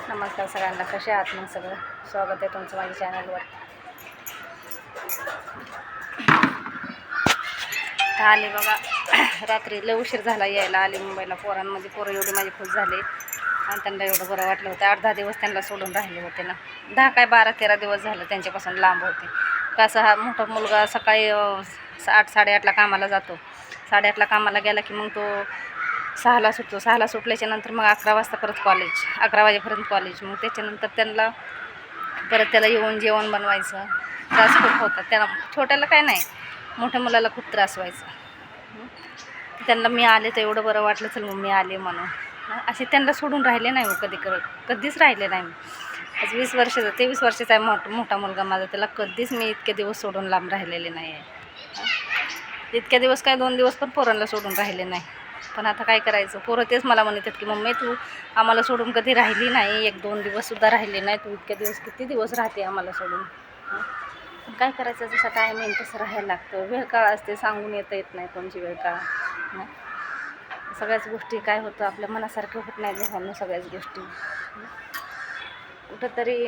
नमस्कार सगळ्यांना, कसे आहात मग सगळं. स्वागत आहे तुमचं माझ्या चॅनलवर. आले बघा रात्री लय उशीर झाला यायला. आले मुंबईला पोरांमध्ये. पोरं एवढे माझे खुश झाले आणि त्यांना एवढं बरं वाटलं होतं. 8-10 दिवस त्यांना सोडून राहिले होते ना. 10 काय 12-13 दिवस झालं त्यांच्यापासून लांब होते. कसं हा मोठा मुलगा सकाळी 8-8:30ला कामाला जातो. 8:30ला कामाला गेला की मग तो 6ला सुटतो. 6ला सुटल्याच्या नंतर मग 11 वाजता परत कॉलेज, 11 वाजेपर्यंत कॉलेज. मग त्याच्यानंतर त्यांना परत त्याला येऊन जेवण बनवायचं. त्रास खूप होता त्याला. छोट्याला काय नाही, मोठ्या मुलाला खूप त्रास व्हायचा. त्यांना मी आले तर एवढं बरं वाटलं, चल मग मी आले म्हणून. असे त्यांना सोडून राहिले नाही हो, कधीच राहिले नाही. आज 20 वर्षाचा 23 वर्षाचा आहे मोठा मुलगा माझा. त्याला कधीच मी इतके दिवस सोडून लांब राहिलेले नाही आहे. इतक्या दिवस काय 2 दिवस पण पोरांना सोडून राहिले नाही. पण आता काय करायचं, पोरं तेच मला म्हणतात की मम्मी तू आम्हाला सोडून कधी राहिली नाही, 1-2 दिवससुद्धा राहिले नाही. तू इतक्या दिवस किती दिवस राहते आम्हाला सोडून. पण काय करायचं, जसं टाईम येईल तसं राहायला लागतं. वेळ काळ असते, सांगून येत नाही कोणची वेळ काळ. सगळ्याच गोष्टी काय होतं आपल्या मनासारखं होत नाही दोघांना. सगळ्याच गोष्टी कुठंतरी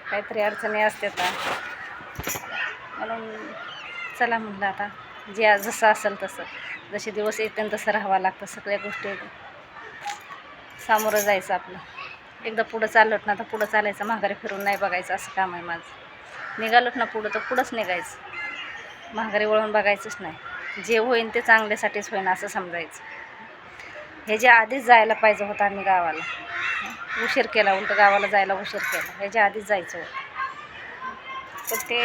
काहीतरी अडचणी असतात. म्हणून चला म्हणलं आता जे जसं असेल तसं, जसे दिवस येते तसं राहावं लागतं. सगळ्या गोष्टी सामोरं जायचं आपलं. एकदा पुढं चाललोत ना तर पुढं चालायचं, माघारी फिरून नाही बघायचं. असं काम आहे माझं. निघालोत ना पुढं तर पुढंच निघायचं, माघारी वळून बघायचंच नाही. जे होईन ते चांगल्यासाठीच होईन असं समजायचं. हे जे आधीच जायला पाहिजे होतं आम्ही गावाला, उशीर केला. उलट गावाला जायला उशीर केला. ह्याच्या आधीच जायचं होतं. पण ते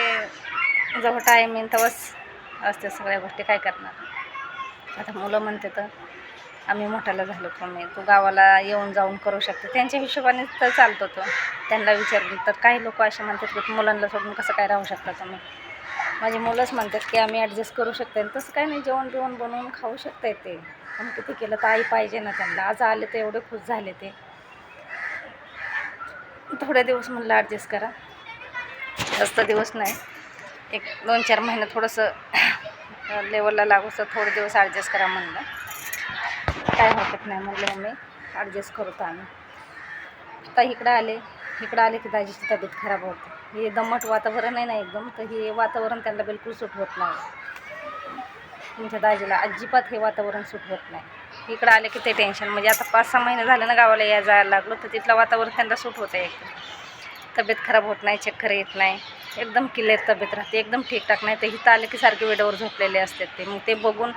जेव्हा टाईम येईल तेव्हाच असते सगळ्या गोष्टी. काय करणार आता. मुलं म्हणते तर आम्ही मोठ्याला झालो पण तू गावाला येऊन जाऊन करू शकते. त्यांच्या हिशोबाने तर चालतो तो. त्यांना विचारून तर काही लोक असे म्हणतात की मुलांना सोडून कसं काय राहू शकता तुम्ही. माझी मुलंच म्हणतात की आम्ही ॲडजस्ट करू शकते. तसं काय नाही, जेवण बिवण बनवून खाऊ शकता येते. पण किती केलं तर आई पाहिजे ना त्यांना. आज आले तर एवढे खुश झाले ते. थोडे दिवस म्हणलं ॲडजस्ट करा, जास्त दिवस नाही, 1-2-4 महिने थोडंसं लेवलला लागूचं थोडे दिवस ॲडजस्ट करा म्हणलं. काय हरकत नाही म्हणलं मी, ॲडजस्ट करतो आम्ही. आता इकडं आले की दाजीची तब्येत खराब होते. हे दमट वातावरण आहे ना एकदम, तर हे वातावरण त्यांना बिलकुल सूट होत नाही. तुमच्या दाजीला अजिबात हे वातावरण सूट होत नाही. इकडं आले की ते टेन्शन. म्हणजे आता 5-6 महिने झाले ना गावाला जायला लागलो, तर तिथलं वातावरण त्यांना सूट होतं. एकदम तब्येत खराब होत नाही, चक्कर येत नाही, एकदम क्लिअर तब्येत राहते, एकदम ठीकठाक. नाही तर इथं आले की सारखे वेळेवर झोपलेले असतात ते. मग ते बघून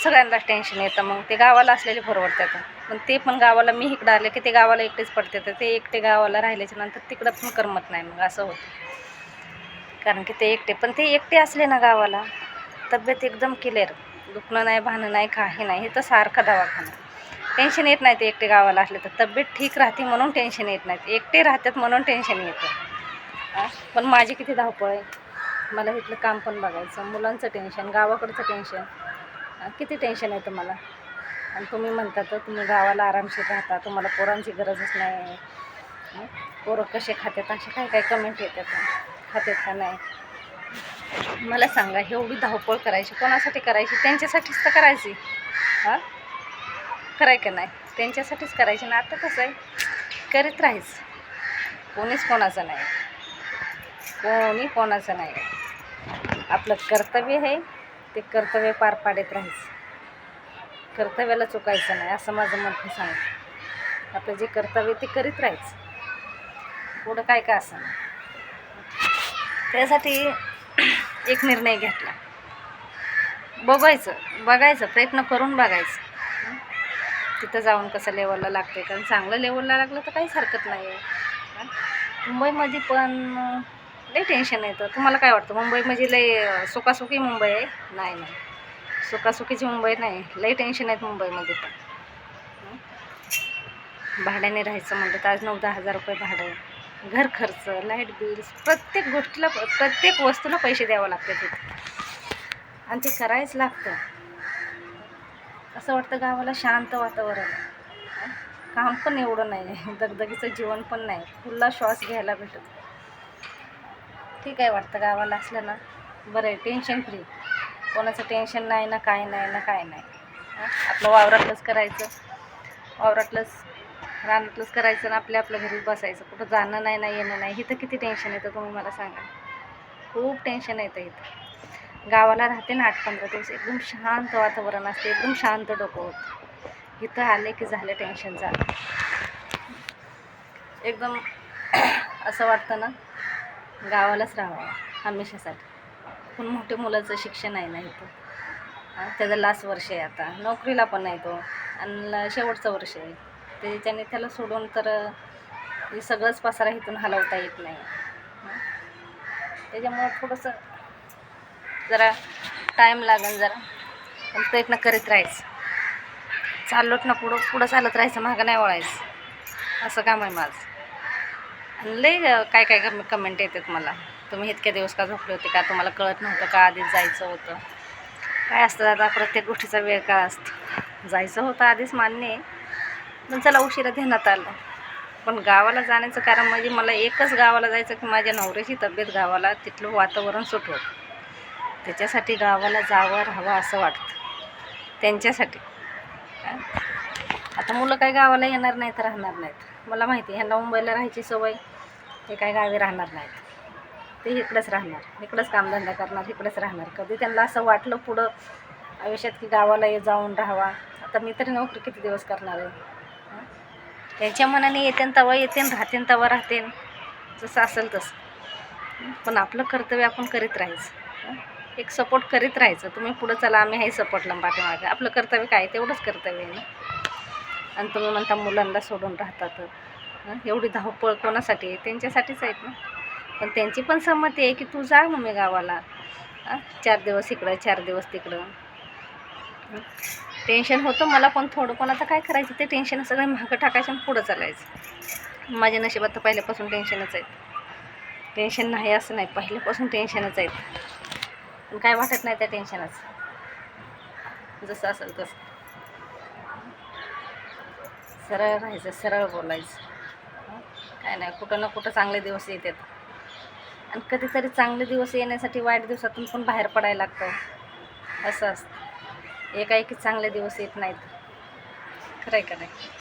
सगळ्यांनाच टेन्शन येतं. मग ते गावाला असलेले परवडतात. पण ते पण गावाला, मी इकडं आले की ते गावाला एकटेच पडते. तर ते एकटे गावाला राहिल्याच्या नंतर तिकडं पण करमत नाही मग, असं होतं. कारण की ते एकटे, पण ते एकटे असले ना गावाला, तब्येत एकदम क्लिअर, दुखणं नाही, भाणं नाही, काही नाही. हे तर सारखा दवाखाना. टेन्शन येत नाही ते एकटे गावाला असले तर. तब्येत ठीक राहते म्हणून टेन्शन येत नाहीत. एकटे राहतात म्हणून टेन्शन येतं. पण माझी किती धावपळ आहे. मला इथलं काम पण बघायचं, मुलांचं टेन्शन, गावाकडचं टेन्शन, किती टेन्शन येतं मला. आणि तुम्ही म्हणता तर तुम्ही गावाला आरामशीर राहता, तुम्हाला पोरांची गरजच नाही आहे. पोरं कसे खातात, असे काय काय कमेंट येतात, खातात का नाही. मला सांगा, एवढी धावपळ करायची कोणासाठी करायची? त्यांच्यासाठीच तर करायची. कराय का नाही, त्यांच्यासाठीच करायची ना. आता कसं आहे, करीत राहायचं. कोणीच कोणाचं नाही, कोणी कोणाचं नाही. आपलं कर्तव्य आहे, ते कर्तव्य पार पाडत राहायचं. कर्तव्याला चुकायचं नाही, असं माझं मत सांगतं. आपलं जे कर्तव्य ते करीत राहायचं, पुढं काय का असं. त्यासाठी एक निर्णय घेतला, बघायचं प्रयत्न करून बघायचं तिथं जाऊन कसं लेवलला लागते. कारण चांगलं लेवलला लागलं तर काहीच हरकत नाही आहे. मुंबईमध्ये पण लई टेन्शन येतं. तुम्हाला काय वाटतं, मुंबई म्हणजे लई सुखासुखी मुंबई आहे? नाही, सुखासुखीची मुंबई नाही. लई टेन्शन आहेत मुंबईमध्ये पण. भाड्याने राहायचं म्हणलं तर आज 9-10 हजार रुपये भाडं, घर खर्च, लाईट बिल्स, प्रत्येक गोष्टीला, प्रत्येक वस्तूला पैसे द्यावं लागतं तिथे. आणि ते करायच लागतं. असं वाटतं गावाला शांत वातावरण, काम पण एवढं नाही आहे, दगदगीचं जीवन पण नाही, खुला श्वास घ्यायला भेटत. ठीक आहे वाटतं गावाला असलं ना, बरं आहे, टेन्शन फ्री. कोणाचं टेन्शन नाही ना, काय नाही. आपलं वावरातलंच करायचं, वावरातलंच रानातलंच करायचं ना, आपल्या घरीच बसायचं, कुठं जाणं नाही ना येणं नाही. इथं किती टेन्शन येतं तुम्ही मला सांगा. खूप टेन्शन येतं इथं. गावाला राहते ना 8-15 दिवस, एकदम शांत वातावरण असते, एकदम शांत डोकं होतं. इथं आले की झालं टेन्शन झालं एकदम. असं वाटतं ना गावालाच राहावं हमेशासाठी. पण मोठे मुलाचं शिक्षण आहे ना इथं, त्याचं लास्ट वर्ष आहे, आता नोकरीला पण नाही तो, आणि शेवटचं वर्ष आहे. त्याने त्याला सोडून तर हे सगळंच पसारा इथून हलवता येत नाही. त्याच्यामुळं थोडंसं जरा टाईम लागेल जरा, पण प्रयत्न करीत राहायचं. चाललोत ना पुढं चालत राहायचं, मागं नाही वळायचं. असं काम आहे माझं. आणि लय काय काय कमेंट येतात मला, तुम्ही इतक्या दिवस का झोपले होते का, तुम्हाला कळत नव्हतं का आधीच जायचं होतं. काय असतं दादा, प्रत्येक गोष्टीचा वेळ काळ असतो. जायचं होतं आधीच मान्य आहे, पण चला उशिरा ध्यानात आलं. पण गावाला जाण्याचं कारण म्हणजे मला एकच गावाला जायचं की माझ्या नवऱ्याची तब्येत गावाला, तिथलं वातावरण सुट होतं. त्याच्यासाठी गावाला जावं राहावं असं वाटतं, त्यांच्यासाठी. आता मुलं काय गावाला येणार नाहीत, राहणार नाहीत. मला माहिती आहे ह्यांना मुंबईला राहायची सवय, हे काय गावी राहणार नाहीत. ते इकडंच राहणार, इकडंच कामधंदा करणार, इकडंच राहणार. कधी त्यांना असं वाटलं पुढं आयुष्यात की गावाला जाऊन राहावा, आता मी तरी नोकरी किती दिवस करणार आहे. त्यांच्या मनाने येते तवा येते, राहते तवा राहते, जसं असेल तसं. पण आपलं कर्तव्य आपण करीत राहायचं, एक सपोर्ट करीत राहायचं. तुम्ही पुढं चला, आम्ही हे सपोर्टला पाठीमागे. आपलं कर्तव्य काय, तेवढंच कर्तव्य आहे ना. आणि तुम्ही म्हणता मुलांना सोडून राहतात, एवढी धावपळ कोणासाठी आहे, त्यांच्यासाठीच आहेत ना. पण त्यांची पण संमती आहे की तू जा मम्मी गावाला, 4 दिवस इकडं 4 दिवस तिकडं. टेन्शन होतं मला पण थोडं, पण आता काय करायचं, ते टेन्शन सगळं मागं टाकायचं आणि पुढं चालायचं. माझ्या नशिबात तर पहिल्यापासून टेन्शनच आहेत. टेन्शन नाही असं नाही, पहिल्यापासून टेन्शनच आहेत. पण काय वाटत नाही त्या टेन्शनाचं, जसं असेल तसं सरळ राहायचं, सरळ बोलायचं. काय नाही, कुठं ना कुठं चांगले दिवस येतात, आणि कधीतरी चांगले दिवस येण्यासाठी वाईट दिवसातून पण बाहेर पडायला लागतं. असं असतं, एकाएकी चांगले दिवस येत नाहीत. खरं आहे का नाही.